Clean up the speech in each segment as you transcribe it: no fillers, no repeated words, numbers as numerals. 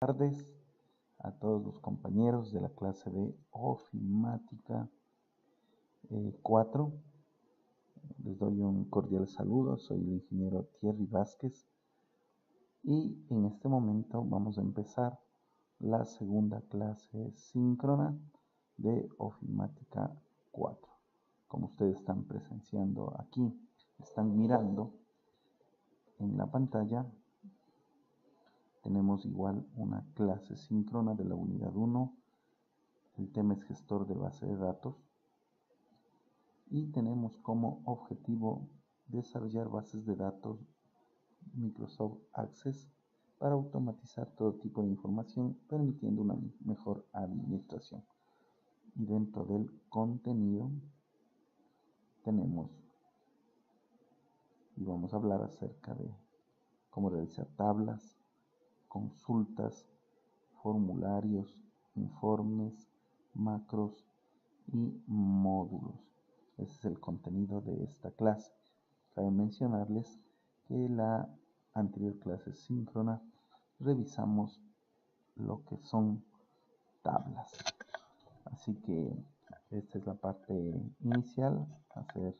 Tardes a todos los compañeros de la clase de Ofimática 4. Les doy un cordial saludo, soy el ingeniero Thierry Vázquez y en este momento vamos a empezar la segunda clase síncrona de Ofimática 4. Como ustedes están presenciando aquí, están mirando en la pantalla, tenemos igual una clase síncrona de la unidad 1. El tema es gestor de base de datos y tenemos como objetivo desarrollar bases de datos Microsoft Access para automatizar todo tipo de información, permitiendo una mejor administración. Y dentro del contenido tenemos, y vamos a hablar acerca de cómo realizar tablas, consultas, formularios, informes, macros y módulos. Ese es el contenido de esta clase. Cabe mencionarles que la anterior clase síncrona revisamos lo que son tablas. Así que esta es la parte inicial, hacer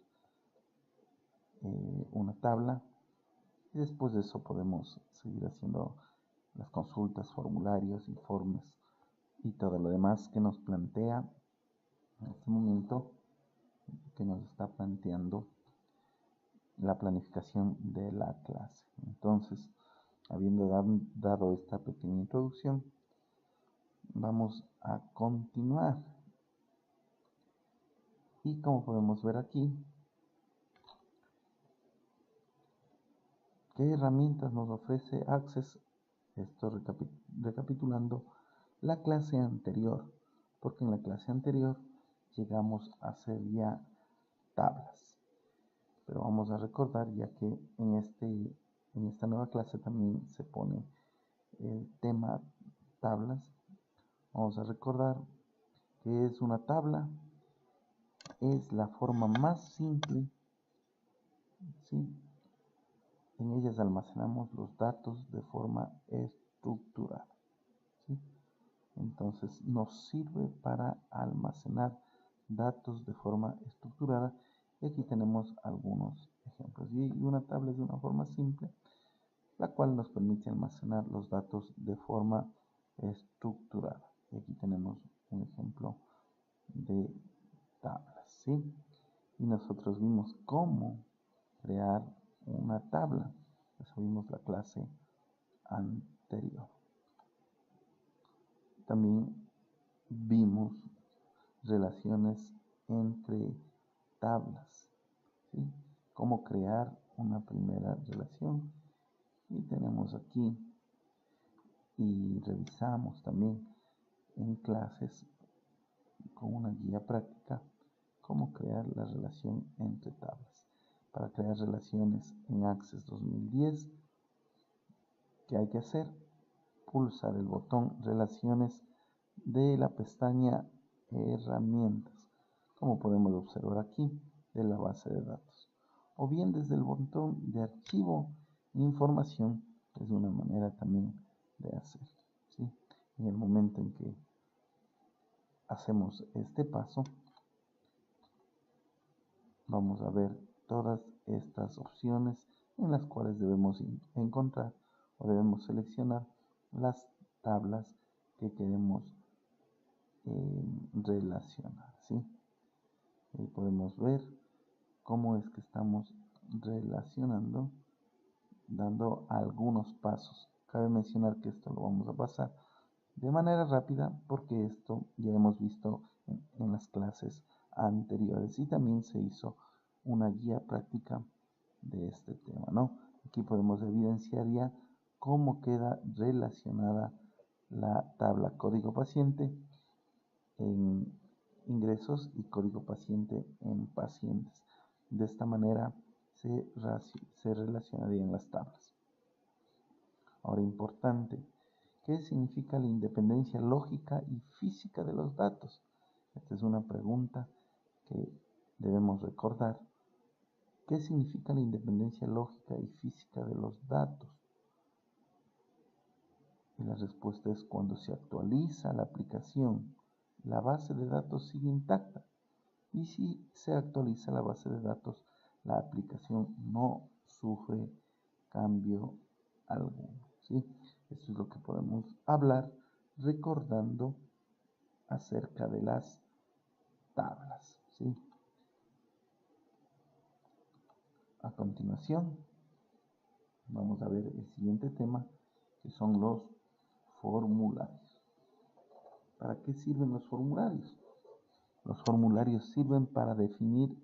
una tabla, y después de eso podemos seguir haciendo las consultas, formularios, informes y todo lo demás que nos plantea en este momento, que nos está planteando la planificación de la clase. Entonces, habiendo dado esta pequeña introducción, vamos a continuar. Y como podemos ver aquí, ¿qué herramientas nos ofrece Access? Esto recapitulando la clase anterior, porque en la clase anterior llegamos a hacer ya tablas. Pero vamos a recordar, ya que en esta nueva clase también se pone el tema tablas. Vamos a recordar que es una tabla, es la forma más simple, ¿sí? En ellas almacenamos los datos de forma estructurada, ¿sí? Entonces nos sirve para almacenar datos de forma estructurada, y aquí tenemos algunos ejemplos. Y una tabla es de una forma simple, la cual nos permite almacenar los datos de forma estructurada. Y aquí tenemos un ejemplo de tablas, ¿sí? Y nosotros vimos cómo crear una tabla. Eso vimos la clase anterior. También vimos relaciones entre tablas, ¿sí? Cómo crear una primera relación. Y tenemos aquí, y revisamos también en clases con una guía práctica, cómo crear la relación entre tablas. Para crear relaciones en Access 2010, ¿qué hay que hacer? Pulsar el botón Relaciones de la pestaña Herramientas, como podemos observar aquí, de la base de datos. O bien desde el botón de Archivo Información, es una manera también de hacer, ¿sí? En el momento en que hacemos este paso, vamos a ver todas estas opciones en las cuales debemos encontrar o debemos seleccionar las tablas que queremos relacionar, ¿sí? Y podemos ver cómo es que estamos relacionando, dando algunos pasos. Cabe mencionar que esto lo vamos a pasar de manera rápida porque esto ya hemos visto en las clases anteriores, y también se hizo una guía práctica de este tema, ¿no? Aquí podemos evidenciar ya cómo queda relacionada la tabla código paciente en ingresos y código paciente en pacientes. De esta manera se relacionarían las tablas. Ahora, importante, ¿qué significa la independencia lógica y física de los datos? Esta es una pregunta que debemos recordar. ¿Qué significa la independencia lógica y física de los datos? Y la respuesta es cuando se actualiza la aplicación, la base de datos sigue intacta. Y si se actualiza la base de datos, la aplicación no sufre cambio alguno, ¿sí? Esto es lo que podemos hablar recordando acerca de las tablas, ¿sí? A continuación, vamos a ver el siguiente tema, que son los formularios. ¿Para qué sirven los formularios? Los formularios sirven para definir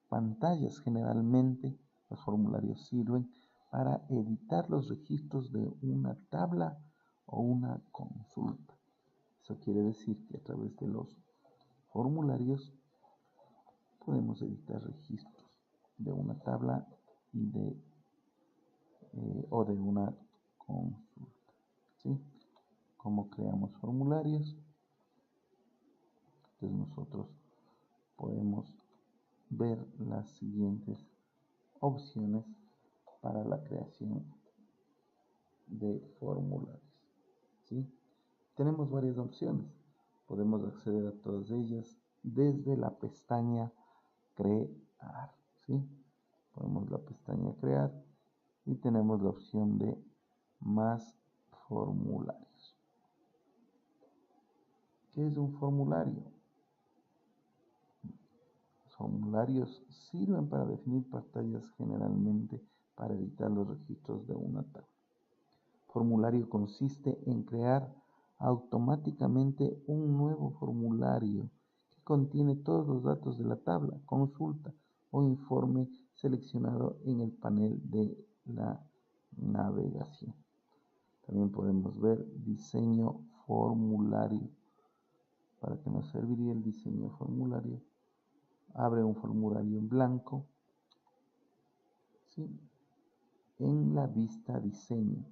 pantallas. Generalmente, los formularios sirven para editar los registros de una tabla o una consulta. Eso quiere decir que a través de los formularios podemos editar registros de una tabla y o de una consulta, ¿sí? ¿Cómo creamos formularios? Entonces nosotros podemos ver las siguientes opciones para la creación de formularios, ¿sí? Tenemos varias opciones. Podemos acceder a todas ellas desde la pestaña Crear, ¿sí? Ponemos la pestaña Crear y tenemos la opción de Más formularios. ¿Qué es un formulario? Los formularios sirven para definir pantallas, generalmente para editar los registros de una tabla. Formulario consiste en crear automáticamente un nuevo formulario que contiene todos los datos de la tabla, consulta o informe seleccionado en el panel de la navegación. También podemos ver diseño formulario. ¿Para qué nos serviría el diseño formulario? Abre un formulario en blanco, ¿sí?, en la vista diseño,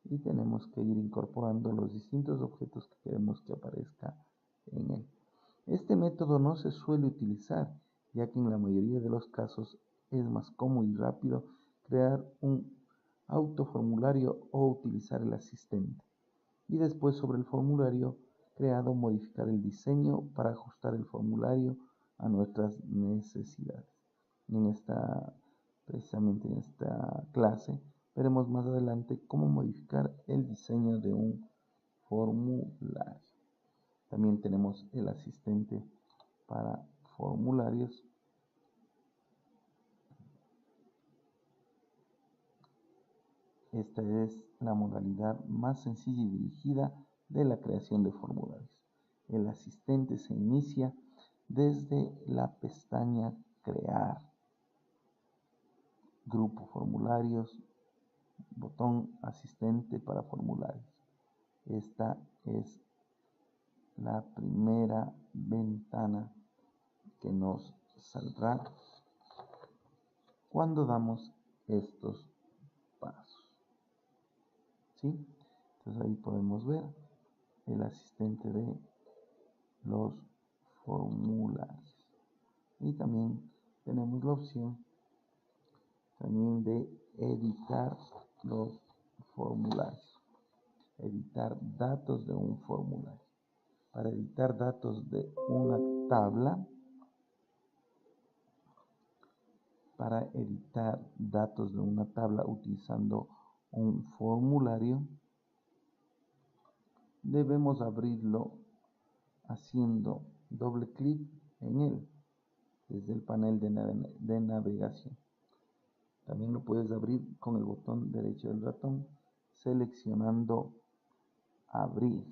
y tenemos que ir incorporando los distintos objetos que queremos que aparezca en él. Este método no se suele utilizar, ya que en la mayoría de los casos es más cómodo y rápido crear un autoformulario o utilizar el asistente, y después sobre el formulario creado modificar el diseño para ajustar el formulario a nuestras necesidades. Precisamente en esta clase veremos más adelante cómo modificar el diseño de un formulario. También tenemos el asistente para formularios. Esta es la modalidad más sencilla y dirigida de la creación de formularios. El asistente se inicia desde la pestaña Crear, Grupo Formularios, botón Asistente para formularios. Esta es la primera ventana que nos saldrá cuando damos estos pasos, ¿sí? Entonces ahí podemos ver el asistente de los formularios, y también tenemos la opción también de editar los formularios, editar datos de un formulario. Para editar datos de una tabla, utilizando un formulario, debemos abrirlo haciendo doble clic en él desde el panel de navegación. También lo puedes abrir con el botón derecho del ratón, seleccionando abrir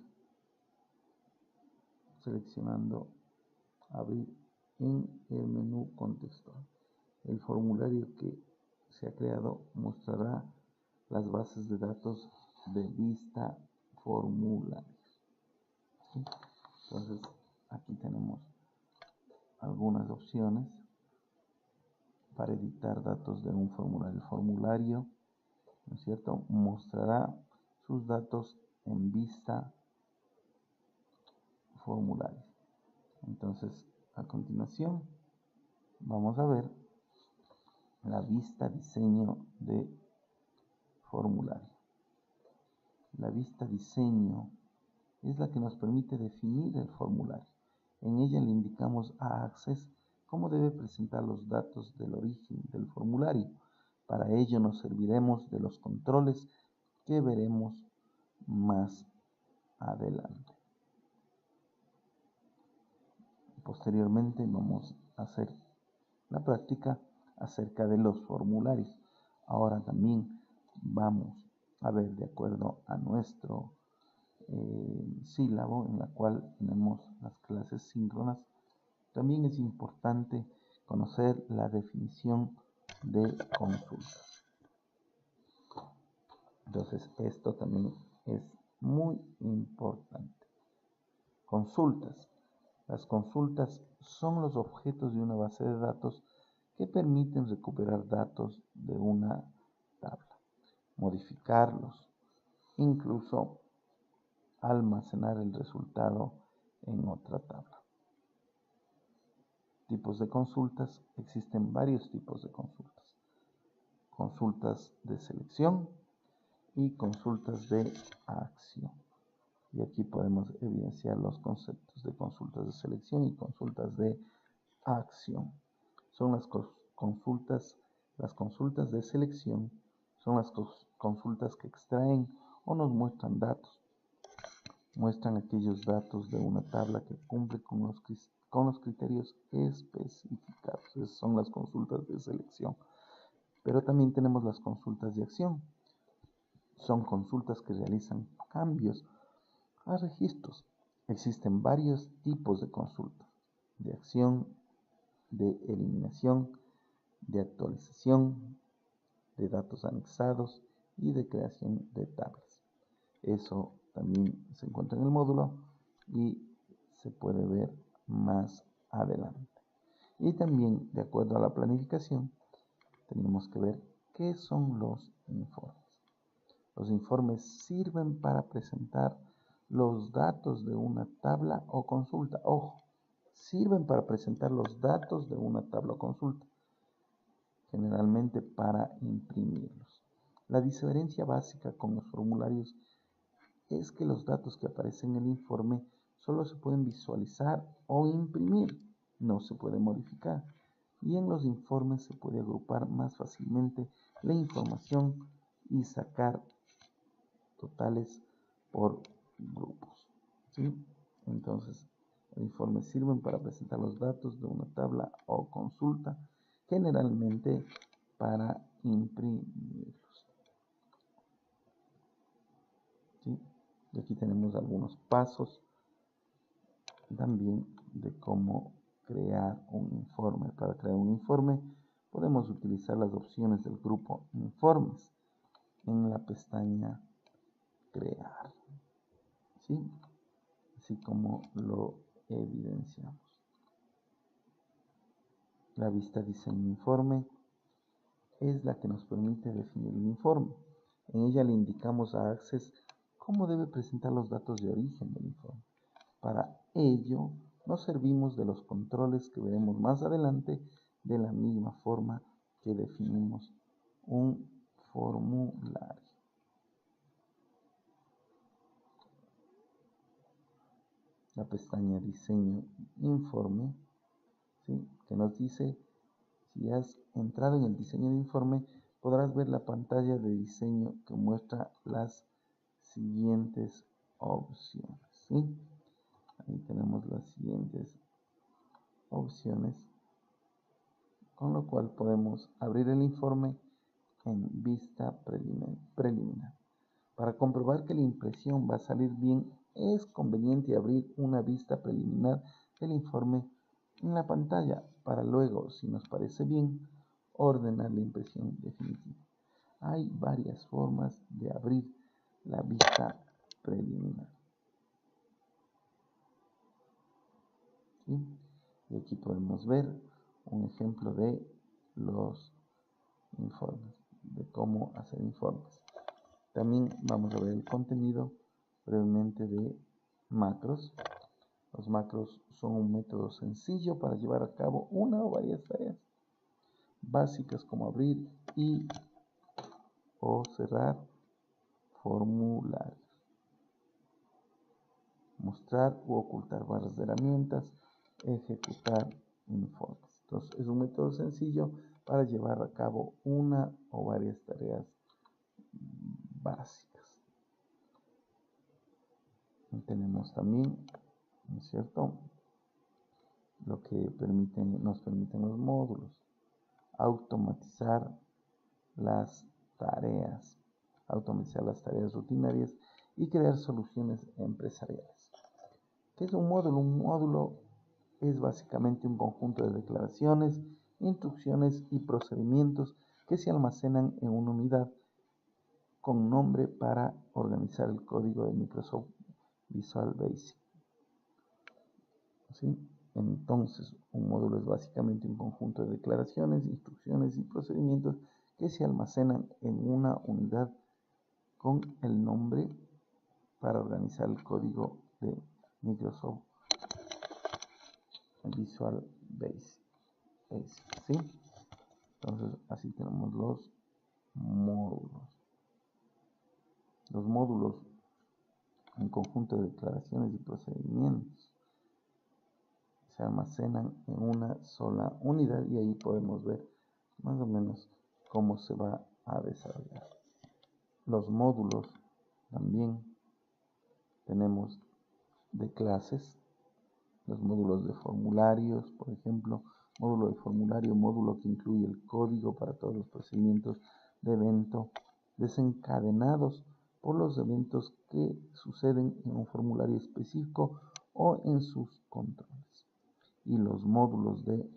en el menú contextual. El formulario que se ha creado mostrará las bases de datos de vista formularios, ¿sí? Entonces aquí tenemos algunas opciones para editar datos de un formulario. El formulario, ¿no es cierto?, mostrará sus datos en vista formulario. Entonces, a continuación, vamos a ver la vista diseño de formulario. La vista diseño es la que nos permite definir el formulario. En ella le indicamos a Access cómo debe presentar los datos del origen del formulario. Para ello nos serviremos de los controles que veremos más adelante. Posteriormente vamos a hacer la práctica acerca de los formularios. Ahora también vamos a ver, de acuerdo a nuestro sílabo en la cual tenemos las clases síncronas, también es importante conocer la definición de consultas. Entonces, esto también es muy importante. Consultas. Las consultas son los objetos de una base de datos que permiten recuperar datos de una tabla, modificarlos, incluso almacenar el resultado en otra tabla. Tipos de consultas. Existen varios tipos de consultas. Consultas de selección y consultas de acción. Y aquí podemos evidenciar los conceptos de consultas de selección y consultas de acción. Son las consultas de selección, son las consultas que extraen o nos muestran datos. Muestran aquellos datos de una tabla que cumple con los criterios especificados. Esas son las consultas de selección. Pero también tenemos las consultas de acción. Son consultas que realizan cambios a registros. Existen varios tipos de consultas: de acción, de eliminación, de actualización, de datos anexados y de creación de tablas. Eso también se encuentra en el módulo y se puede ver más adelante. Y también, de acuerdo a la planificación, tenemos que ver qué son los informes. Los informes sirven para presentar los datos de una tabla o consulta. Ojo, sirven para presentar los datos de una tabla o consulta, generalmente para imprimirlos. La diferencia básica con los formularios es que los datos que aparecen en el informe solo se pueden visualizar o imprimir, no se puede modificar. Y en los informes se puede agrupar más fácilmente la información y sacar totales por grupos, ¿sí? Entonces, los informes sirven para presentar los datos de una tabla o consulta, generalmente para imprimirlos, ¿sí? Y aquí tenemos algunos pasos también de cómo crear un informe. Para crear un informe podemos utilizar las opciones del grupo Informes en la pestaña Crear, ¿sí? Así como lo evidenciamos. La vista Diseño Informe es la que nos permite definir el informe. En ella le indicamos a Access cómo debe presentar los datos de origen del informe. Para ello, nos servimos de los controles que veremos más adelante, de la misma forma que definimos un formulario. La pestaña Diseño Informe, ¿sí?, que nos dice, si has entrado en el diseño de informe, podrás ver la pantalla de diseño que muestra las siguientes opciones, ¿sí? Ahí tenemos las siguientes opciones, con lo cual podemos abrir el informe en vista preliminar. Para comprobar que la impresión va a salir bien, es conveniente abrir una vista preliminar del informe en la pantalla para luego, si nos parece bien, ordenar la impresión definitiva. Hay varias formas de abrir la vista preliminar, ¿sí? Y aquí podemos ver un ejemplo de los informes, de cómo hacer informes. También vamos a ver el contenido brevemente de macros. Los macros son un método sencillo para llevar a cabo una o varias tareas básicas como abrir y o cerrar formularios. mostrar u ocultar barras de herramientas, ejecutar informes. Entonces es un método sencillo para llevar a cabo una o varias tareas básicas. Y tenemos también, ¿no es cierto?, lo que nos permiten los módulos: automatizar las tareas rutinarias y crear soluciones empresariales. ¿Qué es un módulo? Un módulo es básicamente un conjunto de declaraciones, instrucciones y procedimientos que se almacenan en una unidad con nombre para organizar el código de Microsoft Visual Basic. ¿Sí? Entonces, un módulo es básicamente un conjunto de declaraciones, instrucciones y procedimientos que se almacenan en una unidad con el nombre para organizar el código de Microsoft Visual Basic. ¿Sí? Entonces, así tenemos los módulos. Los módulos, un conjunto de declaraciones y procedimientos, se almacenan en una sola unidad y ahí podemos ver más o menos cómo se va a desarrollar. Los módulos también tenemos de clases, los módulos de formularios, por ejemplo, módulo de formulario, módulo que incluye el código para todos los procedimientos de evento desencadenados por los eventos que suceden en un formulario específico o en sus controles. Y los módulos de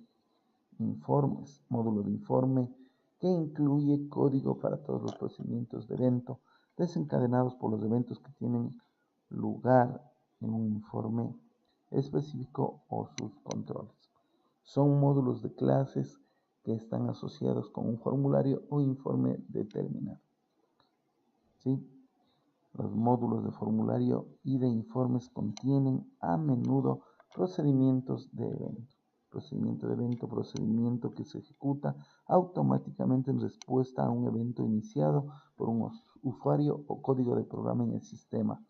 informes, módulo de informe que incluye código para todos los procedimientos de evento desencadenados por los eventos que tienen lugar en un informe específico o sus controles. Son módulos de clases que están asociados con un formulario o informe determinado. ¿Sí? Los módulos de formulario y de informes contienen a menudo procedimientos de evento. Procedimiento que se ejecuta automáticamente en respuesta a un evento iniciado por un usuario o código de programa en el sistema.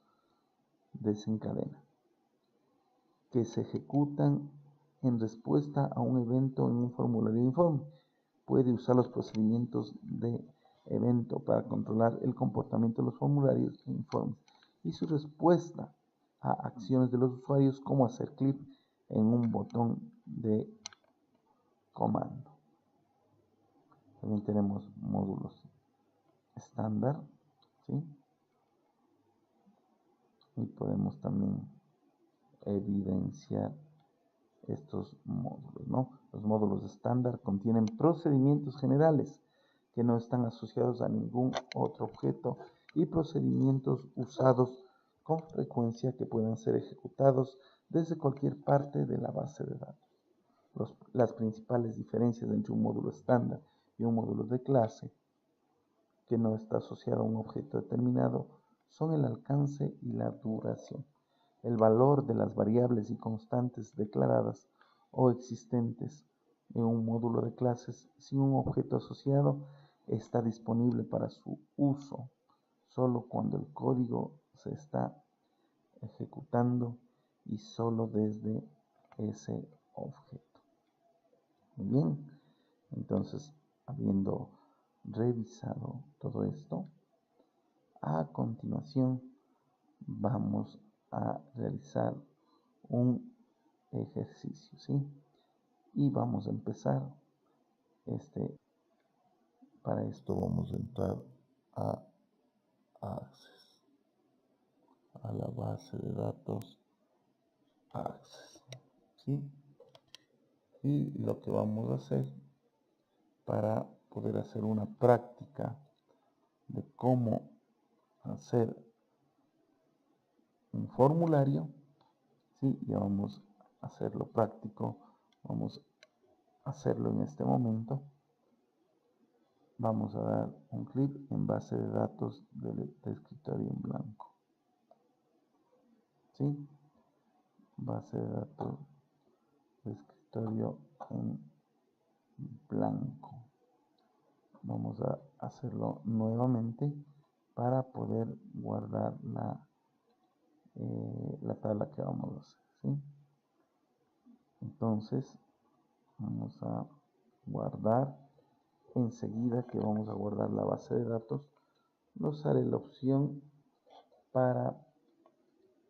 Desencadena. Que se ejecutan en respuesta a un evento en un formulario de informe. Puede usar los procedimientos de evento para controlar el comportamiento de los formularios e informes y su respuesta a acciones de los usuarios, como hacer clic en un botón de comando. También tenemos módulos estándar, ¿sí? Y podemos también evidenciar estos módulos, ¿no? Los módulos estándar contienen procedimientos generales que no están asociados a ningún otro objeto y procedimientos usados con frecuencia que pueden ser ejecutados desde cualquier parte de la base de datos. Las principales diferencias entre un módulo estándar y un módulo de clase que no está asociado a un objeto determinado son el alcance y la duración. El valor de las variables y constantes declaradas o existentes en un módulo de clases sin un objeto asociado está disponible para su uso solo cuando el código se está ejecutando y solo desde ese objeto. Muy bien, entonces, habiendo revisado todo esto, a continuación vamos a realizar un ejercicio, ¿sí? Y vamos a empezar para esto vamos a entrar a Access, a la base de datos Access, ¿sí? Y lo que vamos a hacer para poder hacer una práctica de cómo hacer un formulario, ¿sí? Ya vamos a hacerlo práctico, vamos a hacerlo en este momento. Vamos a dar un clic en base de datos de escritorio en blanco, ¿sí? Base de datos de escritorio en blanco. Vamos a hacerlo nuevamente para poder guardar la la tabla que vamos a hacer, ¿sí? Entonces vamos a guardar. Enseguida que vamos a guardar la base de datos, nos haré la opción para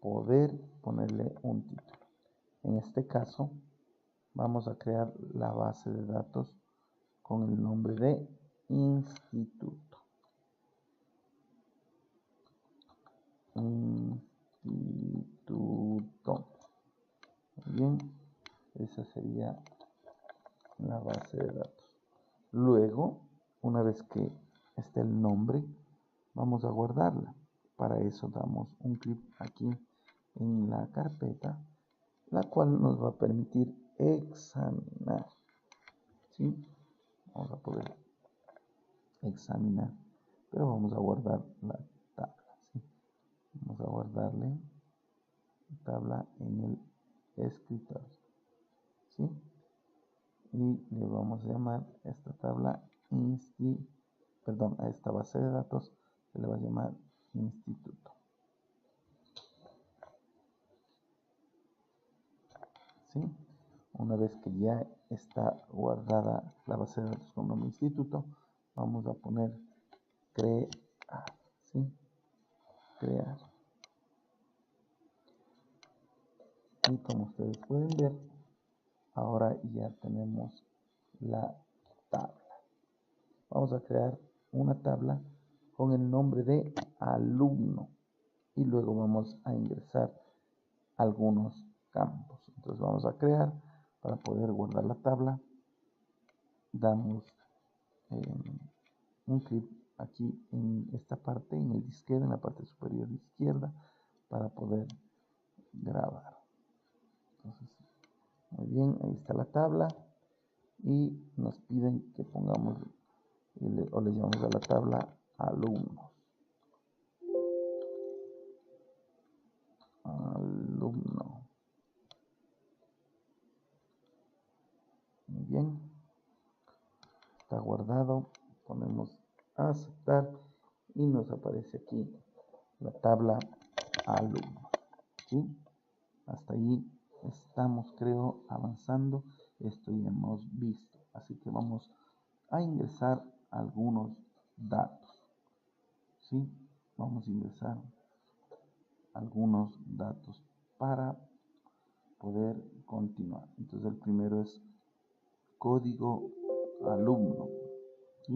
poder ponerle un título. En este caso vamos a crear la base de datos con el nombre de instituto. Instituto. Muy bien, esa sería la base de datos. Luego, una vez que esté el nombre, vamos a guardarla. Para eso damos un clic aquí en la carpeta, la cual nos va a permitir examinar. ¿Sí? Vamos a poder examinar, pero vamos a guardar la tabla. ¿Sí? Vamos a guardarle la tabla en el escritorio. ¿Sí? Y le vamos a llamar esta tabla a esta base de datos se le va a llamar instituto. ¿Sí? Una vez que ya está guardada la base de datos con nombre instituto, vamos a poner crear, ¿sí? Crear. Y como ustedes pueden ver, ahora ya tenemos la tabla. Vamos a crear una tabla con el nombre de alumno y luego vamos a ingresar algunos campos. Entonces vamos a crear, para poder guardar la tabla, damos un clic aquí en esta parte, en el disquete, en la parte superior izquierda, para poder grabar. Entonces, muy bien, ahí está la tabla y nos piden que pongamos o le llamamos a la tabla alumnos. Alumno. Muy bien, está guardado, ponemos a aceptar y nos aparece aquí la tabla alumno. ¿Sí? Hasta ahí estamos, creo, avanzando. Esto ya hemos visto, así que vamos a ingresar algunos datos. ¿Sí? Vamos a ingresar algunos datos para poder continuar. Entonces el primero es código alumno. ¿Sí?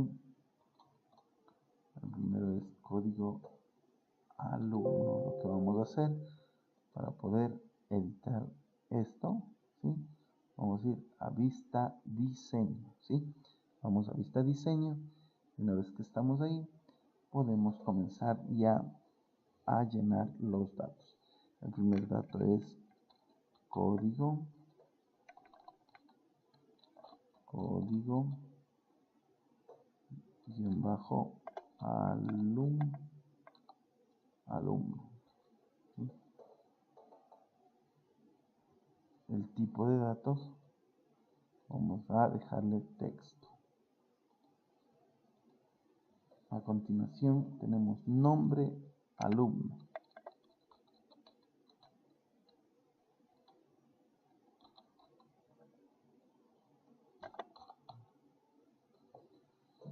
El primero es código alumno. Lo que vamos a hacer para poder editar esto, ¿sí? Vamos a ir a vista diseño, ¿sí? Vamos a vista diseño. Y una vez que estamos ahí, podemos comenzar ya a llenar los datos. El primer dato es código guión bajo alumno. ¿Sí? El tipo de datos vamos a dejarle texto. A continuación tenemos nombre alumno.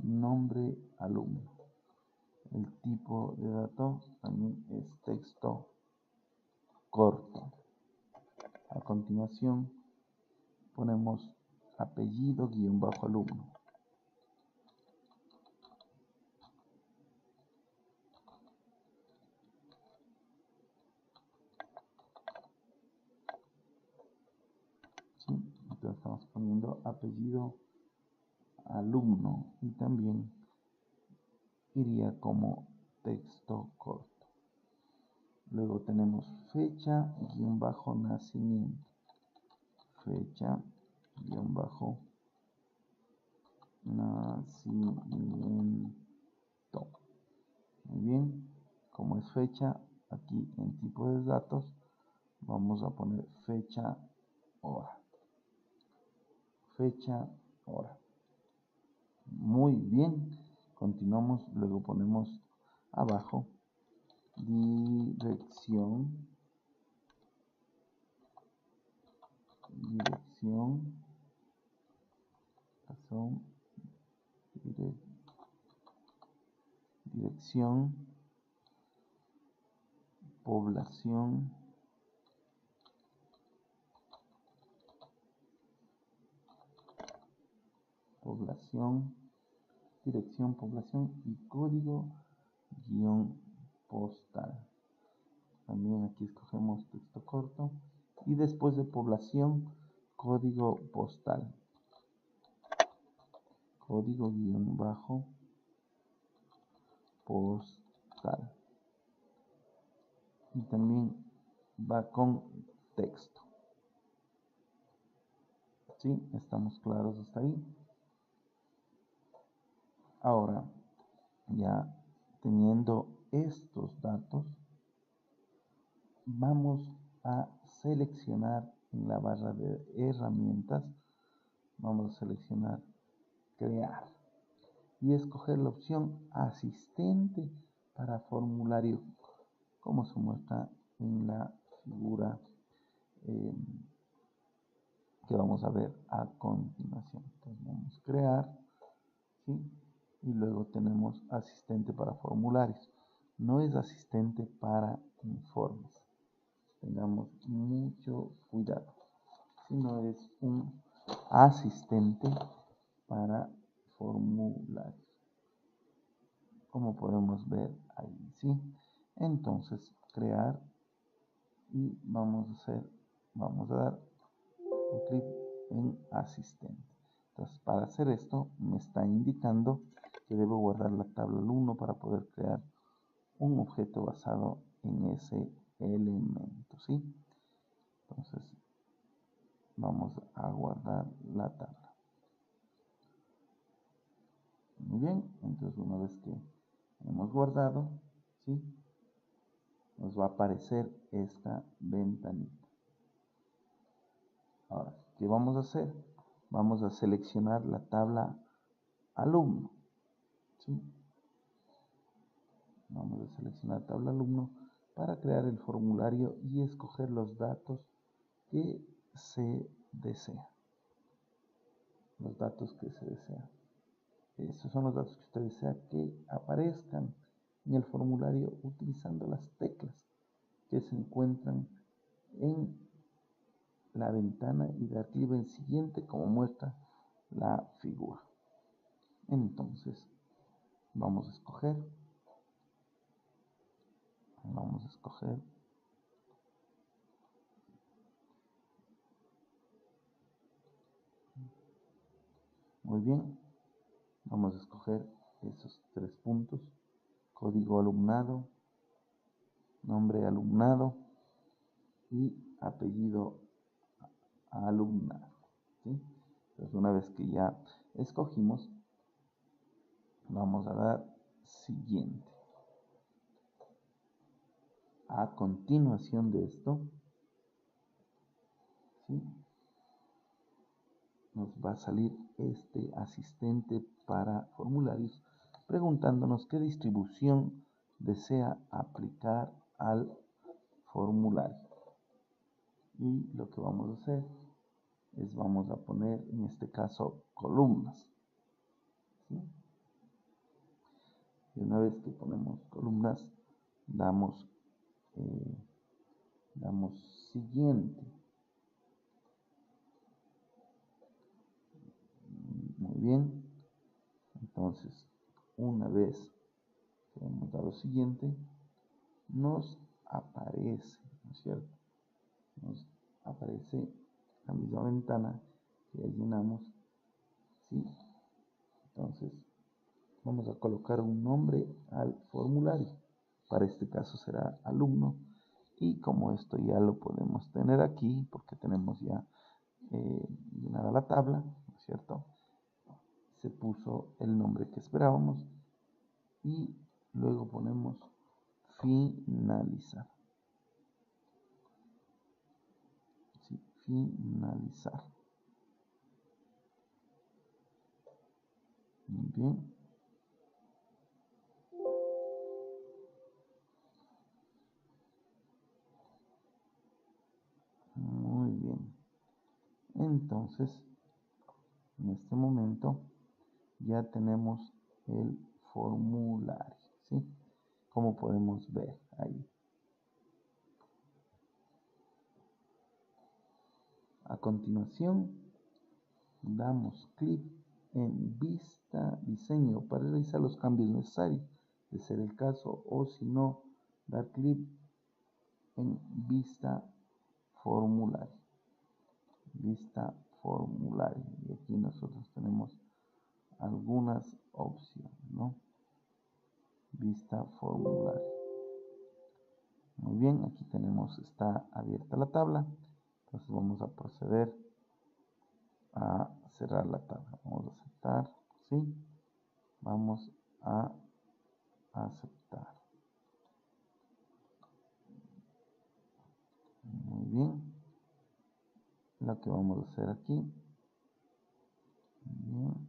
Nombre alumno. El tipo de datos también es texto corto. A continuación ponemos apellido guión bajo alumno. ¿Sí? Entonces estamos poniendo apellido alumno y también iría como texto corto. Luego tenemos fecha guión bajo nacimiento. Fecha guión bajo nacimiento. Muy bien, como es fecha, aquí en tipo de datos vamos a poner fecha hora. Fecha hora. Muy bien, continuamos, luego ponemos abajo dirección dirección, dirección, población, dirección, población y código guión postal. También aquí escogemos texto corto y después de población, código postal. Código guión bajo postal. Y también va con texto. ¿Sí? ¿Estamos claros hasta ahí? Ahora, ya teniendo estos datos, vamos a seleccionar en la barra de herramientas, vamos a seleccionar crear y escoger la opción asistente para formulario, como se muestra en la figura que vamos a ver a continuación. Entonces vamos a crear, ¿sí? Y luego tenemos asistente para formularios. No es asistente para informes. Tengamos mucho cuidado. Sino es un asistente para formularios. Como podemos ver ahí, ¿sí? Entonces, crear y vamos a dar un clic en asistente. Entonces, para hacer esto, me está indicando que debo guardar la tabla alumno para poder crear un objeto basado en ese elemento, ¿sí? Entonces, vamos a guardar la tabla. Muy bien, entonces una vez que hemos guardado, ¿sí? Nos va a aparecer esta ventanita. Ahora, ¿qué vamos a hacer? Vamos a seleccionar la tabla alumno, ¿sí? Vamos a seleccionar tabla alumno para crear el formulario y escoger los datos que se desea. Los datos que se desean. Estos son los datos que usted desea que aparezcan en el formulario utilizando las teclas que se encuentran en la ventana y dar clic en siguiente como muestra la figura. Entonces vamos a escoger muy bien, vamos a escoger esos 3 puntos: código alumnado, nombre alumnado y apellido alumnado, ¿sí? Entonces una vez que ya escogimos, vamos a dar siguiente. A continuación de esto, ¿sí? Nos va a salir este asistente para formularios preguntándonos qué distribución desea aplicar al formulario. Y lo que vamos a hacer es vamos a poner en este caso columnas, ¿sí? Y una vez que ponemos columnas, damos siguiente. Muy bien. Entonces, una vez que hemos dado siguiente, nos aparece, ¿no es cierto? Nos aparece la misma ventana que ya llenamos, ¿sí? Entonces, vamos a colocar un nombre al formulario. Para este caso será alumno. Y como esto ya lo podemos tener aquí, porque tenemos ya llenada la tabla, ¿no es cierto? Se puso el nombre que esperábamos y luego ponemos finalizar. Sí, finalizar. Muy bien. Muy bien. Entonces, en este momento ya tenemos el formulario, ¿sí? Como podemos ver ahí. A continuación, damos clic en Vista Diseño para realizar los cambios necesarios, de ser el caso, o si no, dar clic en Vista Formulario. Vista Formulario. Y aquí nosotros tenemos algunas opciones, ¿no? Vista Formulario. Muy bien, aquí tenemos, está abierta la tabla. Entonces vamos a proceder a cerrar la tabla. Vamos a aceptar, ¿sí? Vamos a aceptar. Muy bien. Lo que vamos a hacer aquí. Bien.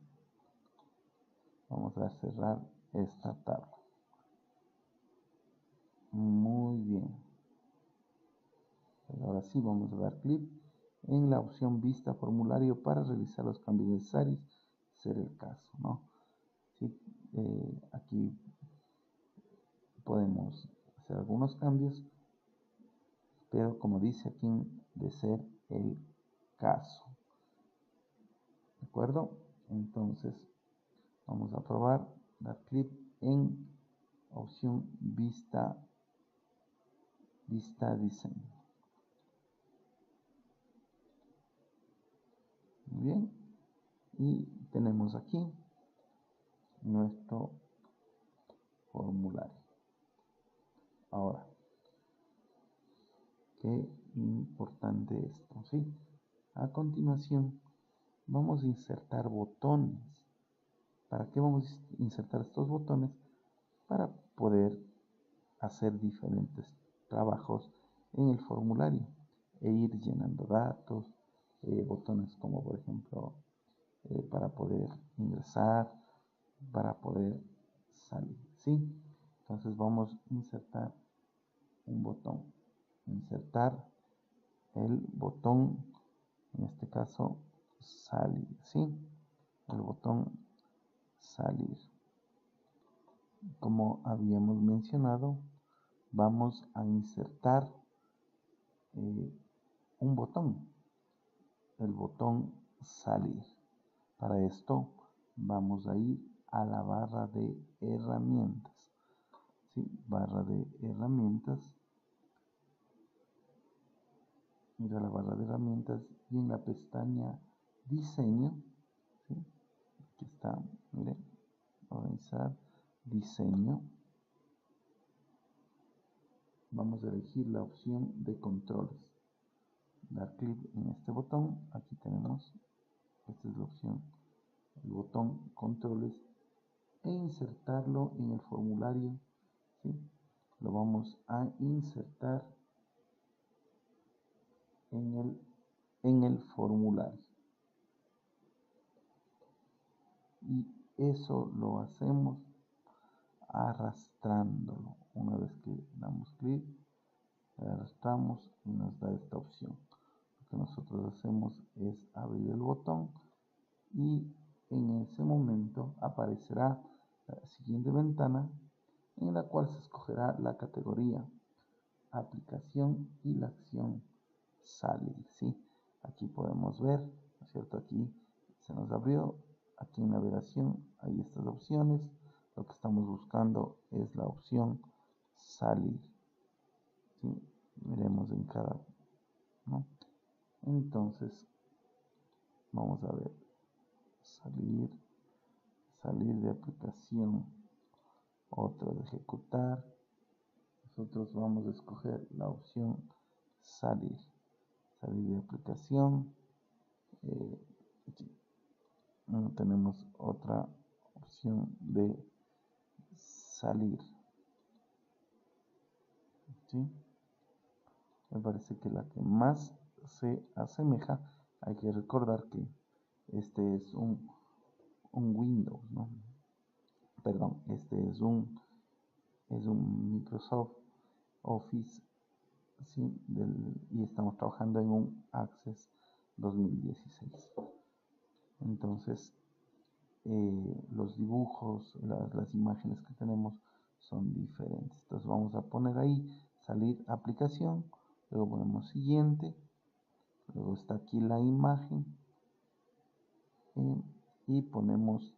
Vamos a cerrar esta tabla. Muy bien. Ahora sí vamos a dar clic en la opción Vista Formulario para realizar los cambios necesarios, ser el caso, ¿no? ¿Sí? Aquí podemos hacer algunos cambios, pero como dice aquí, de ser el caso. ¿De acuerdo? Entonces, vamos a probar, dar clic en opción Vista Diseño. Muy bien. Y tenemos aquí nuestro formulario. Ahora, qué importante esto, ¿sí? A continuación, vamos a insertar botones. ¿Para qué vamos a insertar estos botones? Para poder hacer diferentes trabajos en el formulario e ir llenando datos, botones como por ejemplo para poder ingresar, para poder salir, ¿sí? Entonces vamos a insertar un botón, insertar el botón, en este caso salir, ¿sí? El botón salir. Como habíamos mencionado, vamos a insertar un botón, el botón salir. Para esto vamos a ir a la barra de herramientas, ¿sí? Barra de herramientas, ir a la barra de herramientas y en la pestaña diseño, ¿sí? Aquí está, miren, organizar, diseño. Vamos a elegir la opción de controles. Dar clic en este botón, aquí tenemos, esta es la opción, el botón controles, e insertarlo en el formulario, ¿sí? Lo vamos a insertar en el formulario. Y eso lo hacemos arrastrándolo. Una vez que damos clic, arrastramos y nos da esta opción. Lo que nosotros hacemos es abrir el botón y en ese momento aparecerá la siguiente ventana en la cual se escogerá la categoría, aplicación y la acción salir, ¿sí? Aquí podemos ver, ¿no es cierto? Aquí se nos abrió, aquí en navegación hay estas opciones. Lo que estamos buscando es la opción salir, ¿sí? Miremos en cada, ¿no? Entonces, vamos a ver, salir de aplicación, otro de ejecutar. Nosotros vamos a escoger la opción salir de aplicación. Aquí tenemos otra opción de salir, ¿sí? Me parece que la que más se asemeja, hay que recordar que este es un Windows, ¿no? Perdón, este es un Microsoft Office, ¿sí? Y estamos trabajando en un Access 2016. Entonces, los dibujos, las imágenes que tenemos son diferentes. Entonces vamos a poner ahí, salir aplicación, luego ponemos siguiente, luego está aquí la imagen, y ponemos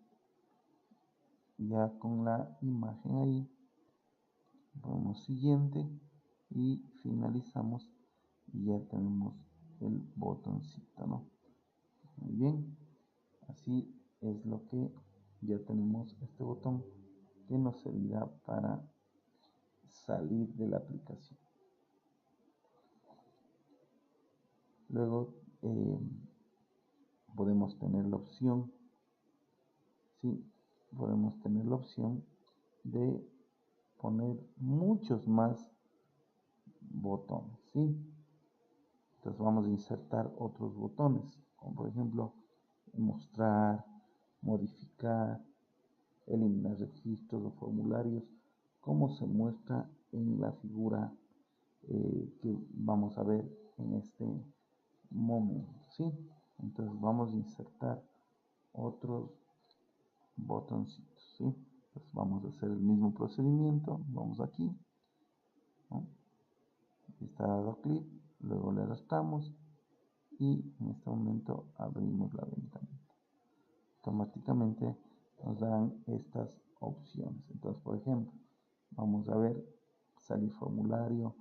ya con la imagen ahí, ponemos siguiente y finalizamos y ya tenemos el botoncito, ¿no? Muy bien, así es lo que ya tenemos este botón que nos servirá para salir de la aplicación. Luego podemos tener la opción, ¿sí? Podemos tener la opción de poner muchos más botones, ¿sí? Entonces vamos a insertar otros botones, como por ejemplo mostrar, modificar, eliminar registros o formularios, como se muestra en la figura que vamos a ver en este momento, ¿sí? Entonces vamos a insertar otros botoncitos, ¿sí? Entonces vamos a hacer el mismo procedimiento, vamos aquí, ¿no? Está dado clic, luego le arrastramos y en este momento abrimos la ventanita. Automáticamente nos dan estas opciones. Entonces, por ejemplo, vamos a ver salir formulario,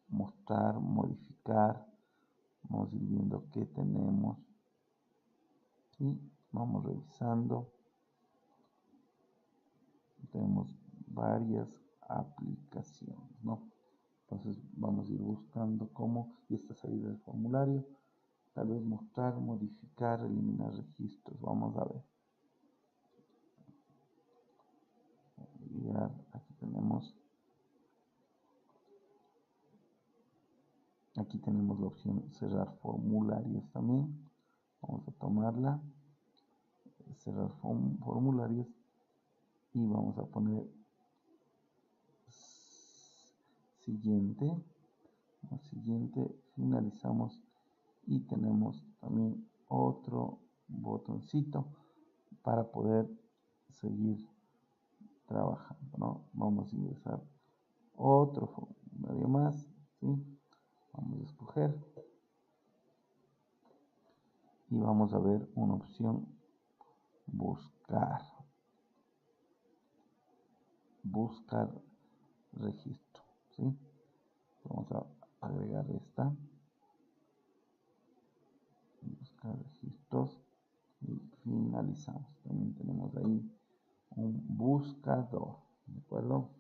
mostrar, modificar. Vamos a ir viendo qué tenemos y vamos revisando. Tenemos varias aplicaciones, ¿no? Entonces vamos a ir buscando cómo, y esta salida del formulario, tal vez mostrar, modificar, eliminar registros. Vamos a ver. Aquí tenemos la opción cerrar formularios también. Vamos a tomarla, cerrar formularios y vamos a poner siguiente. Siguiente, finalizamos y tenemos también otro botoncito para poder seguir trabajando, ¿no? Vamos a ingresar otro formulario más, ¿sí? Vamos a escoger y vamos a ver una opción buscar registro, ¿sí? Vamos a agregar esta, buscar registros y finalizamos. También tenemos ahí un buscador, ¿de acuerdo?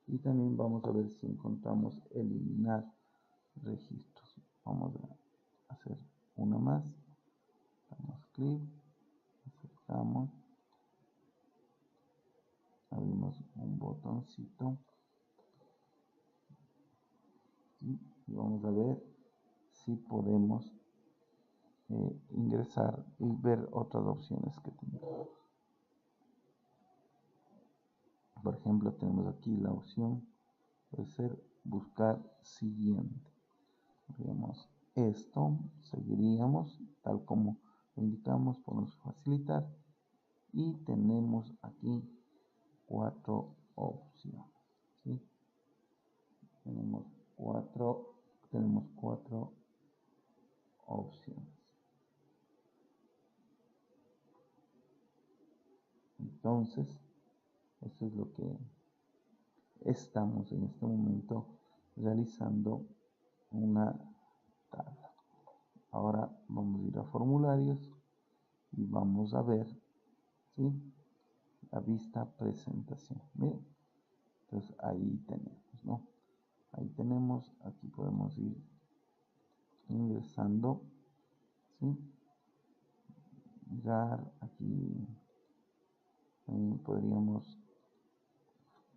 Y también vamos a ver si encontramos eliminar registros. Vamos a hacer una más, damos clic, acercamos, abrimos un botoncito y vamos a ver si podemos ingresar y ver otras opciones que tenemos. Por ejemplo, tenemos aquí la opción puede ser buscar siguiente. Veamos esto, seguiríamos tal como lo indicamos, podemos facilitar y tenemos aquí cuatro opciones, ¿sí? Tenemos cuatro opciones. Entonces, eso es lo que estamos en este momento realizando una tabla. Ahora vamos a ir a formularios y vamos a ver, ¿sí? La vista presentación. Miren, entonces ahí tenemos, ¿no? Ahí tenemos, aquí podemos ir ingresando, ¿sí? Mirar aquí, podríamos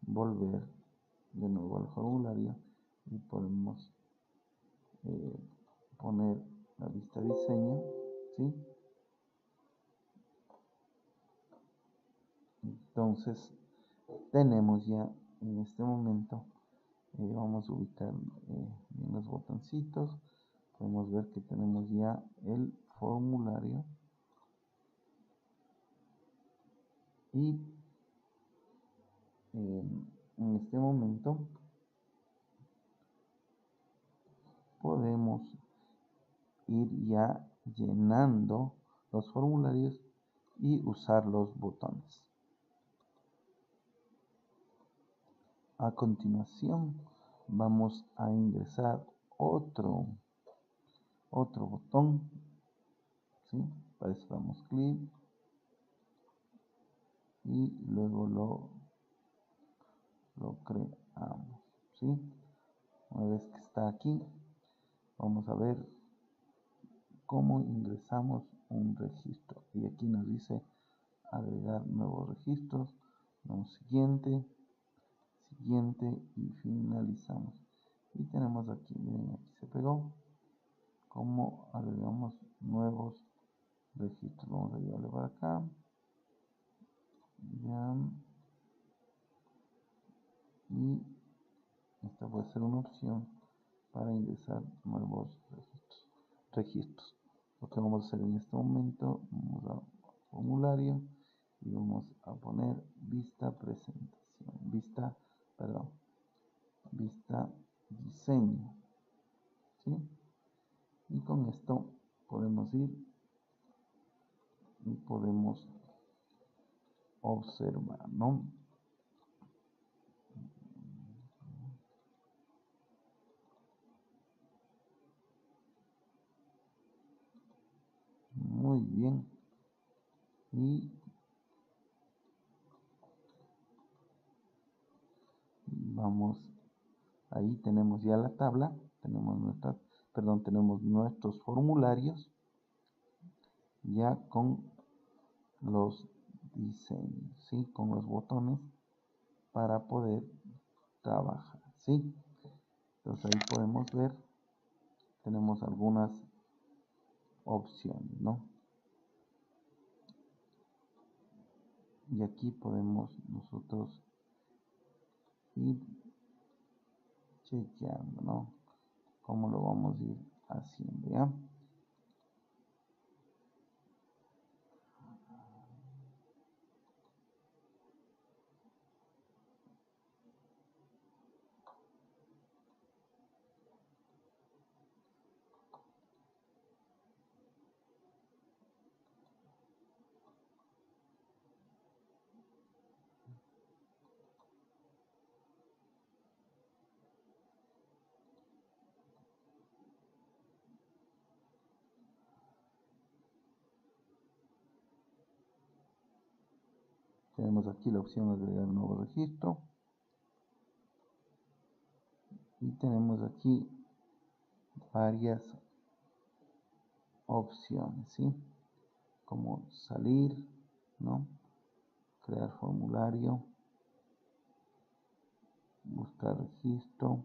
volver de nuevo al formulario y podemos poner la vista diseño, ¿sí? Entonces tenemos ya en este momento, vamos a ubicar los botoncitos, podemos ver que tenemos ya el formulario y en este momento podemos ir ya llenando los formularios y usar los botones. A continuación vamos a ingresar otro botón, ¿sí? Para eso damos clic y luego lo creamos, ¿sí? Una vez que está aquí, vamos a ver cómo ingresamos un registro. Y aquí nos dice agregar nuevos registros. Damos siguiente y finalizamos. Y tenemos aquí, miren, aquí se pegó. Cómo agregamos nuevos registros. Vamos a llevarle para acá. Ya. Y esta puede ser una opción para ingresar nuevos registros. Lo que vamos a hacer en este momento, vamos a formulario y vamos a poner vista presentación, vista diseño, ¿sí? Y con esto podemos ir y podemos observar, ¿no? Muy bien. Y vamos, ahí tenemos ya la tabla, tenemos nuestros formularios ya con los diseños, ¿sí? Con los botones para poder trabajar, ¿sí? Entonces ahí podemos ver, tenemos algunas opciones, ¿no? Y aquí podemos nosotros ir chequeando, ¿no? Cómo lo vamos a ir haciendo, ¿ya? Tenemos aquí la opción de agregar un nuevo registro. Y tenemos aquí varias opciones, ¿sí? Como salir, ¿no? Crear formulario, buscar registro,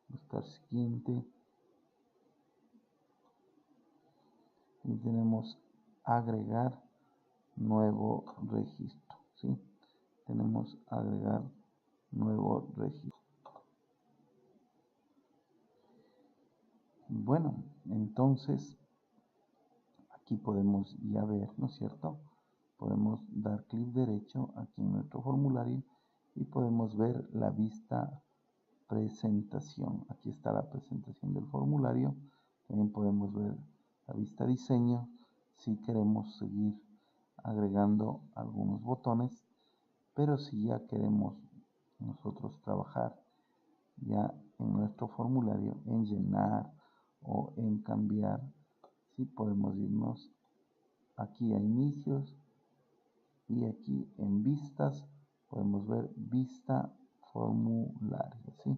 buscar siguiente. Y tenemos agregar nuevo registro, ¿sí? Tenemos agregar nuevo registro. Bueno, entonces aquí podemos ya ver, ¿no es cierto? Podemos dar clic derecho aquí en nuestro formulario y podemos ver la vista presentación. Aquí está la presentación del formulario. También podemos ver la vista diseño si queremos seguir agregando algunos botones, pero si ya queremos nosotros trabajar ya en nuestro formulario en llenar o en cambiar, sí podemos irnos aquí a inicios y aquí en vistas podemos ver vista formulario, ¿sí?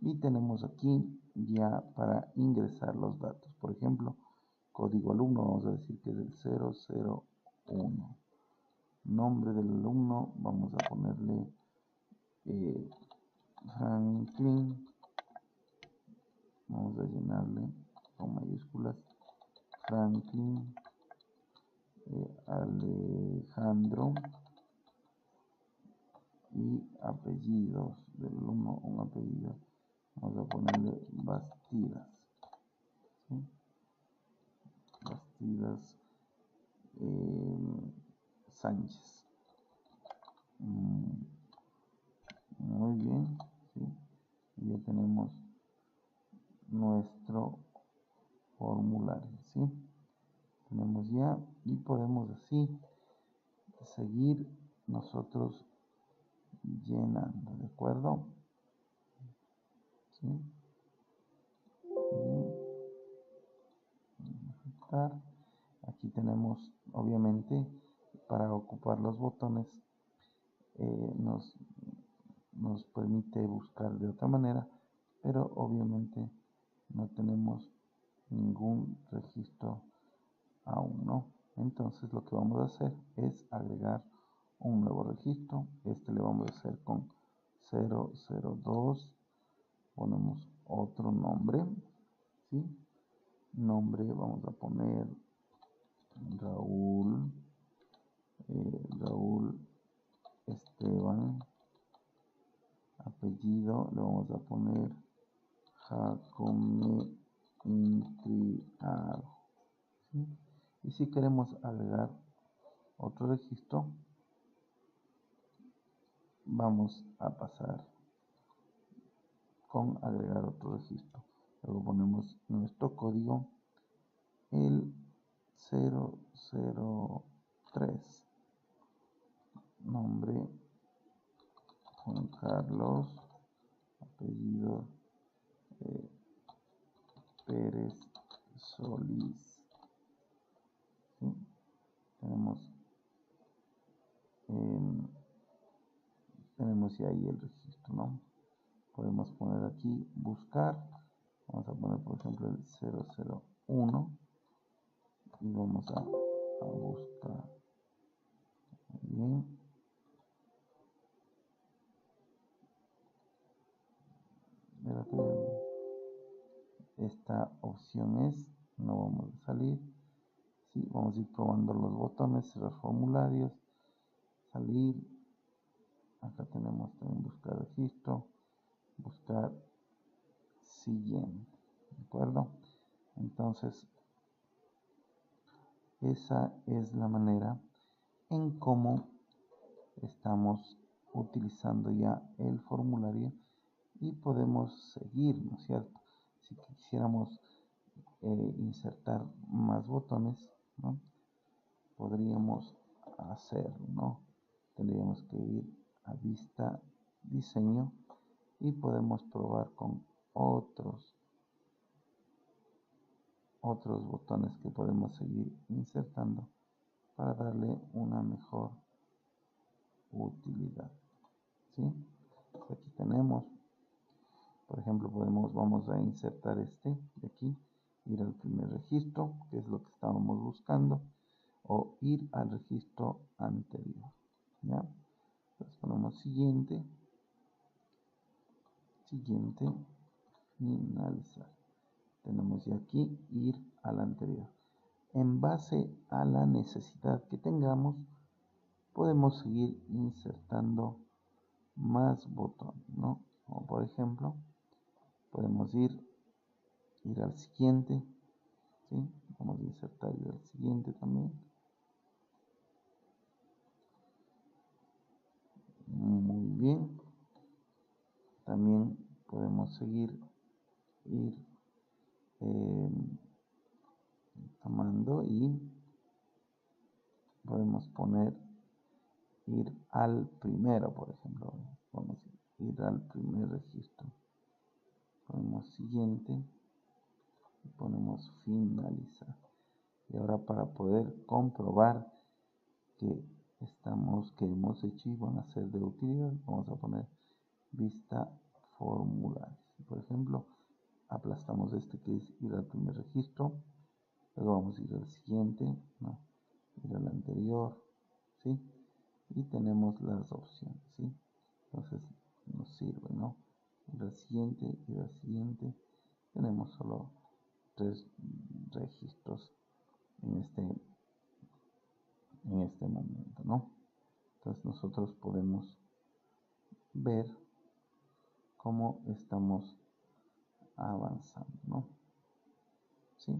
Y tenemos aquí ya para ingresar los datos. Por ejemplo, código alumno, vamos a decir que es el 001. Nombre del alumno, vamos a ponerle Franklin. Vamos a llenarle con mayúsculas Franklin Alejandro y apellidos del alumno, un apellido. Vamos a ponerle Bastidas. Bastidas Sánchez. Muy bien, ¿sí? Ya tenemos nuestro formulario, ¿sí? Tenemos ya y podemos así seguir nosotros llenando, ¿de acuerdo? ¿Sí? Bien. Aquí tenemos, obviamente, para ocupar los botones, nos permite buscar de otra manera, pero obviamente no tenemos ningún registro aún, ¿no? Entonces lo que vamos a hacer es agregar un nuevo registro. Este le vamos a hacer con 002. Ponemos otro nombre, ¿sí? Nombre vamos a poner Raúl, Raúl Esteban. Apellido le vamos a poner Jacome Intriago, ¿sí? Y si queremos agregar otro registro, vamos a pasar con agregar otro registro. Luego ponemos nuestro código, el 003. Nombre Juan Carlos. Apellido Pérez Solís. ¿Sí? Tenemos ya ahí el registro, ¿no? Podemos poner aquí buscar. Vamos a poner, por ejemplo, el 001 y vamos a buscar. Muy bien. Esta opción es, no vamos a salir. Sí, vamos a ir probando los botones, los formularios, salir. Acá tenemos también buscar registro, buscar siguiente, ¿de acuerdo? Entonces, esa es la manera en cómo estamos utilizando ya el formulario y podemos seguir, ¿no es cierto? Si quisiéramos insertar más botones, ¿no? Podríamos hacerlo, ¿no? Tendríamos que ir a vista, diseño y podemos probar con otros botones que podemos seguir insertando para darle una mejor utilidad, ¿sí? Aquí tenemos, por ejemplo, vamos a insertar este de aquí, ir al primer registro, que es lo que estábamos buscando, o ir al registro anterior, ¿ya? Entonces ponemos siguiente, finalizar. Tenemos ya aquí ir al anterior. En base a la necesidad que tengamos, podemos seguir insertando más botones, ¿no? Como por ejemplo, podemos ir al siguiente, ¿sí? Vamos a insertar ir al siguiente también. Muy bien. También podemos seguir ir tomando y podemos poner ir al primero, por ejemplo. Vamos a ir al primer registro. Ponemos siguiente y ponemos finalizar. Y ahora para poder comprobar que hemos hecho y van a ser de utilidad, vamos a poner vista formularios. Por ejemplo, aplastamos este que es ir al primer registro, luego vamos a ir al siguiente, ¿no? Ir al anterior, ¿sí? Y tenemos las opciones, ¿sí? Entonces nos sirve, ¿no? Ir al siguiente, tenemos solo 3 registros en este momento, ¿no? Entonces nosotros podemos ver cómo estamos avanzando, ¿no? ¿Sí?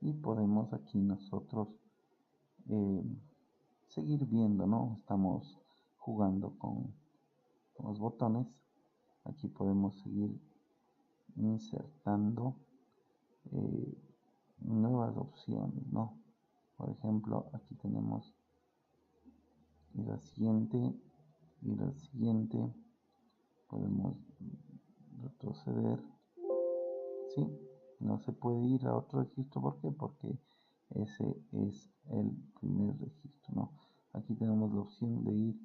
y podemos aquí nosotros seguir viendo, ¿no? Estamos jugando con los botones. Aquí podemos seguir insertando nuevas opciones, ¿no? Por ejemplo, aquí tenemos ir al siguiente, podemos retroceder, ¿sí? No se puede ir a otro registro, ¿por qué? Porque ese es el primer registro, ¿no? Aquí tenemos la opción de ir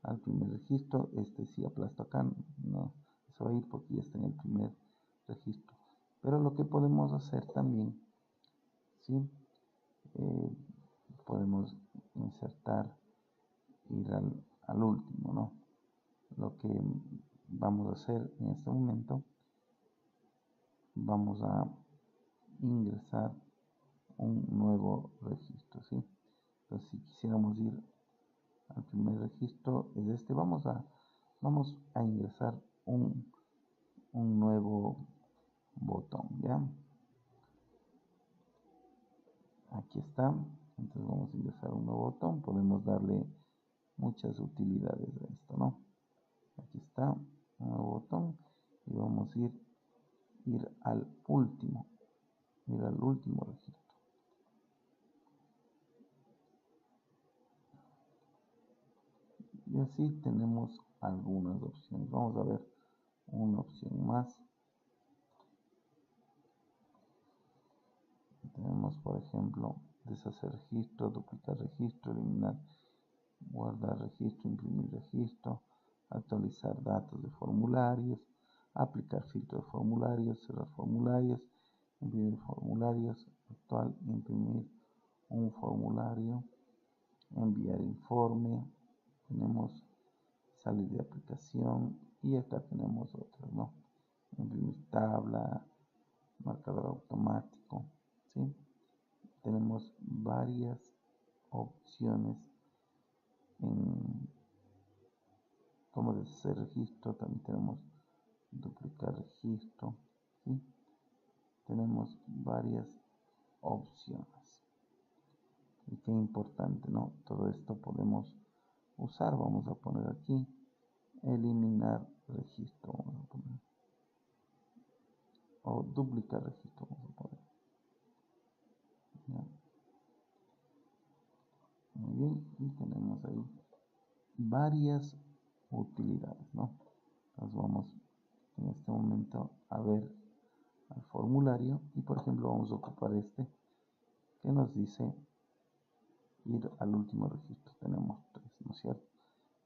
al primer registro. Si aplasto acá, no se va a ir porque ya está en el primer registro. Pero lo que podemos hacer también, ¿sí? Podemos insertar, ir al último, ¿no? Lo que vamos a hacer en este momento, vamos a ingresar un nuevo registro, ¿sí? Entonces, si quisiéramos ir al primer registro, es este. Vamos a ingresar un nuevo botón, ¿ya? Aquí está. Entonces vamos a ingresar un nuevo botón. Podemos darle muchas utilidades a esto, ¿no? Aquí está, un nuevo botón, y vamos a ir al último registro. Y así tenemos algunas opciones. Vamos a ver una opción más. Tenemos, por ejemplo, deshacer registro, duplicar registro, eliminar, guardar registro, imprimir registro, actualizar datos de formularios, aplicar filtro de formularios, cerrar formularios, imprimir formularios, actual, imprimir un formulario, enviar informe, tenemos salir de aplicación, y acá tenemos otras, ¿no? Imprimir tabla, marcador automático, ¿sí? Tenemos varias opciones en cómo deshacer registro. También tenemos duplicar registro, ¿sí? Tenemos varias opciones. Y qué importante, ¿no? Todo esto podemos usar. Vamos a poner aquí eliminar registro, vamos a poner, o duplicar registro, vamos a poner. ¿Ya? Muy bien, y tenemos ahí varias utilidades, ¿no? Entonces vamos en este momento a ver al formulario, y por ejemplo vamos a ocupar este que nos dice ir al último registro. Tenemos 3, ¿no es cierto?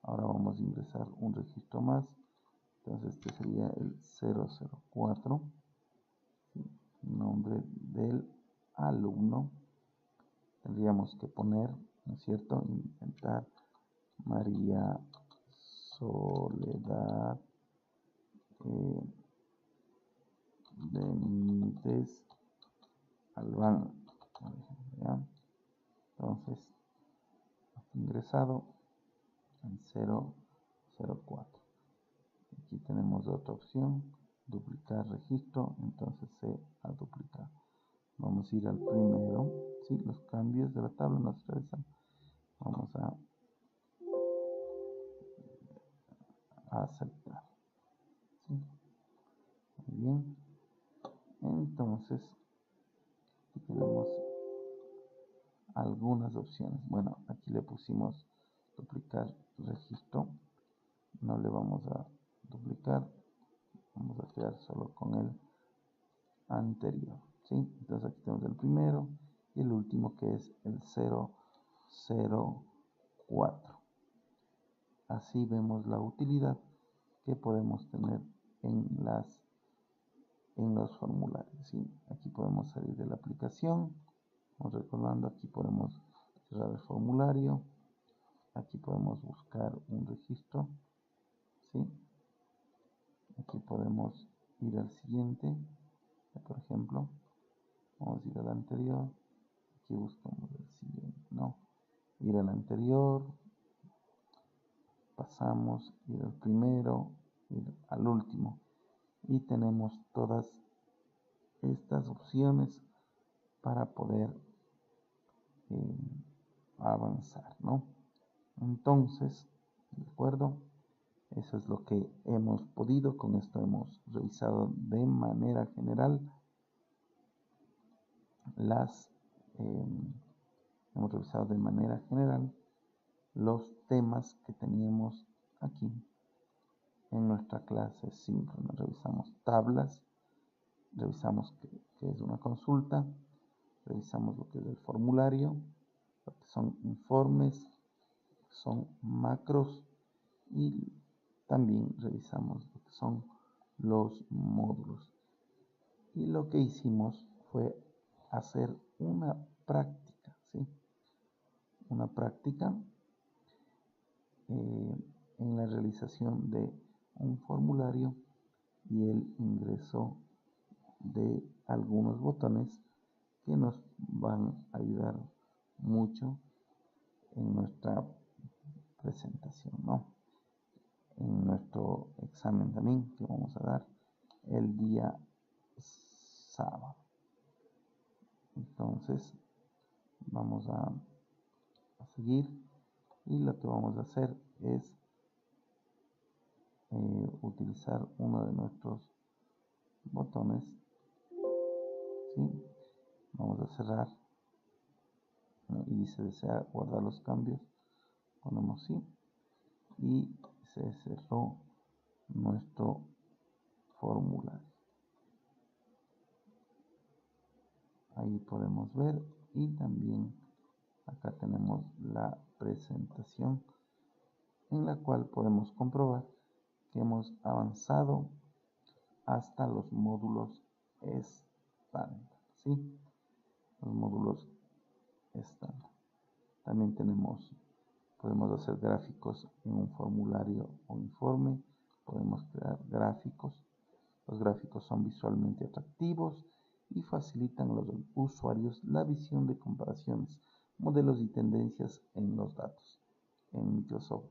Ahora vamos a ingresar un registro más. Entonces este sería el 004, ¿sí? Nombre del alumno. Tendríamos que poner, ¿no es cierto? Inventar María Soledad Benítez Albán, ¿ya? Entonces, ingresado en 004. Aquí tenemos otra opción, duplicar registro, entonces se ha duplicado. Vamos a ir al primero, ¿sí? Los cambios de la tabla nos realizan. Vamos a aceptar, ¿sí? Muy bien. Entonces, aquí tenemos algunas opciones. Bueno, aquí le pusimos duplicar registro. No le vamos a duplicar. Vamos a quedar solo con el anterior, ¿sí? Entonces aquí tenemos el primero y el último, que es el 004. Así vemos la utilidad que podemos tener en los formularios, ¿sí? Aquí podemos salir de la aplicación. Vamos recordando, aquí podemos cerrar el formulario. Aquí podemos buscar un registro, ¿sí? Aquí podemos ir al siguiente. Por ejemplo, vamos a ir al anterior. Aquí buscamos el siguiente, no. Ir al anterior. Pasamos, ir al primero, ir al último. Y tenemos todas estas opciones para poder avanzar, ¿no? Entonces, de acuerdo, eso es lo que hemos podido. Con esto hemos revisado de manera general los temas que teníamos aquí en nuestra clase síncrona. Revisamos tablas, revisamos qué es una consulta, revisamos lo que es el formulario, lo que son informes, son macros, y también revisamos lo que son los módulos. Y lo que hicimos fue hacer una práctica, ¿sí? Una práctica en la realización de un formulario y el ingreso de algunos botones que nos van a ayudar mucho en nuestra presentación, ¿no? En nuestro examen también, que vamos a dar el día sábado. Entonces vamos a seguir, y lo que vamos a hacer es utilizar uno de nuestros botones, ¿sí? Vamos a cerrar, ¿no? Y dice desea guardar los cambios, ponemos sí, y se cerró nuestro formulario. Ahí podemos ver, y también acá tenemos la presentación en la cual podemos comprobar que hemos avanzado hasta los módulos estándar, ¿sí? Los módulos estándar. También podemos hacer gráficos en un formulario o informe, podemos crear gráficos. Los gráficos son visualmente atractivos y facilitan a los usuarios la visión de comparaciones, modelos y tendencias en los datos. En Microsoft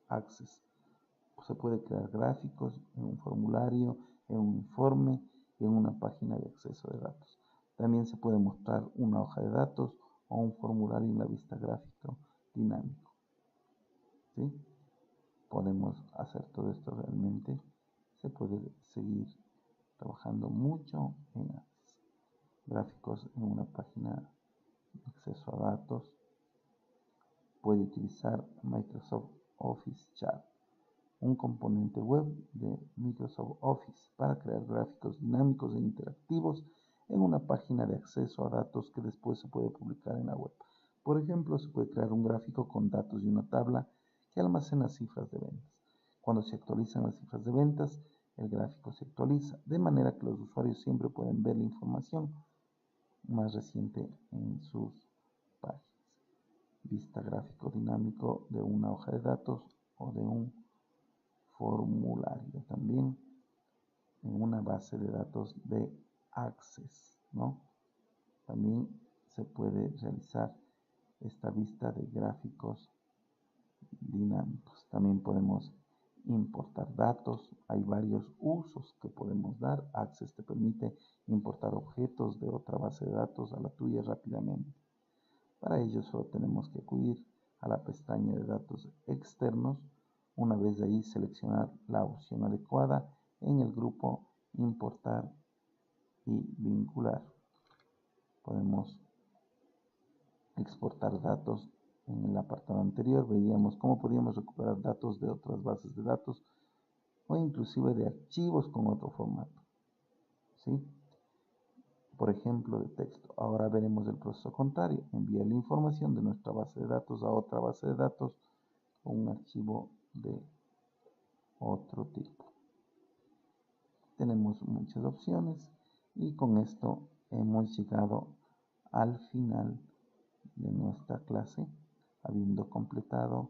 Access se puede crear gráficos en un formulario, en un informe y en una página de acceso de datos. También se puede mostrar una hoja de datos o un formulario en la vista gráfico dinámico, ¿sí? Podemos hacer todo esto realmente. Se puede seguir trabajando mucho en gráficos en una página de acceso a datos. Puede utilizar Microsoft Office Chat, un componente web de Microsoft Office, para crear gráficos dinámicos e interactivos en una página de acceso a datos que después se puede publicar en la web. Por ejemplo, se puede crear un gráfico con datos y una tabla que almacena cifras de ventas. Cuando se actualizan las cifras de ventas, el gráfico se actualiza, de manera que los usuarios siempre pueden ver la información más reciente en sus páginas. Vista gráfico dinámico de una hoja de datos o de un formulario, también en una base de datos de Access, ¿no? También se puede realizar esta vista de gráficos dinámicos. También podemos importar datos. Hay varios usos que podemos dar. Access te permite importar objetos de otra base de datos a la tuya rápidamente. Para ello solo tenemos que acudir a la pestaña de datos externos. Una vez de ahí, seleccionar la opción adecuada en el grupo importar y vincular. Podemos exportar datos. En el apartado anterior veíamos cómo podíamos recuperar datos de otras bases de datos o inclusive de archivos con otro formato, ¿sí? Por ejemplo, de texto. Ahora veremos el proceso contrario: enviar la información de nuestra base de datos a otra base de datos o un archivo de otro tipo. Tenemos muchas opciones, y con esto hemos llegado al final de nuestra clase, habiendo completado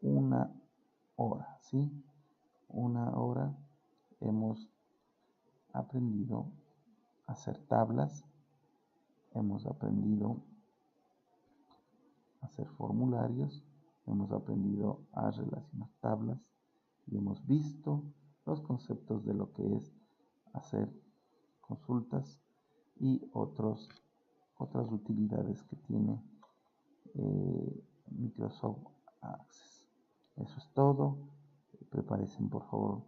una hora, ¿sí? Una hora hemos aprendido a hacer tablas, hemos aprendido a hacer formularios, hemos aprendido a relacionar tablas y hemos visto los conceptos de lo que es hacer consultas y otros otras utilidades que tiene Microsoft Access. Eso es todo. Prepárense por favor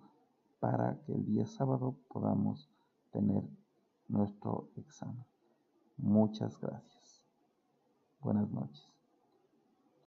para que el día sábado podamos tener nuestro examen. Muchas gracias. Buenas noches.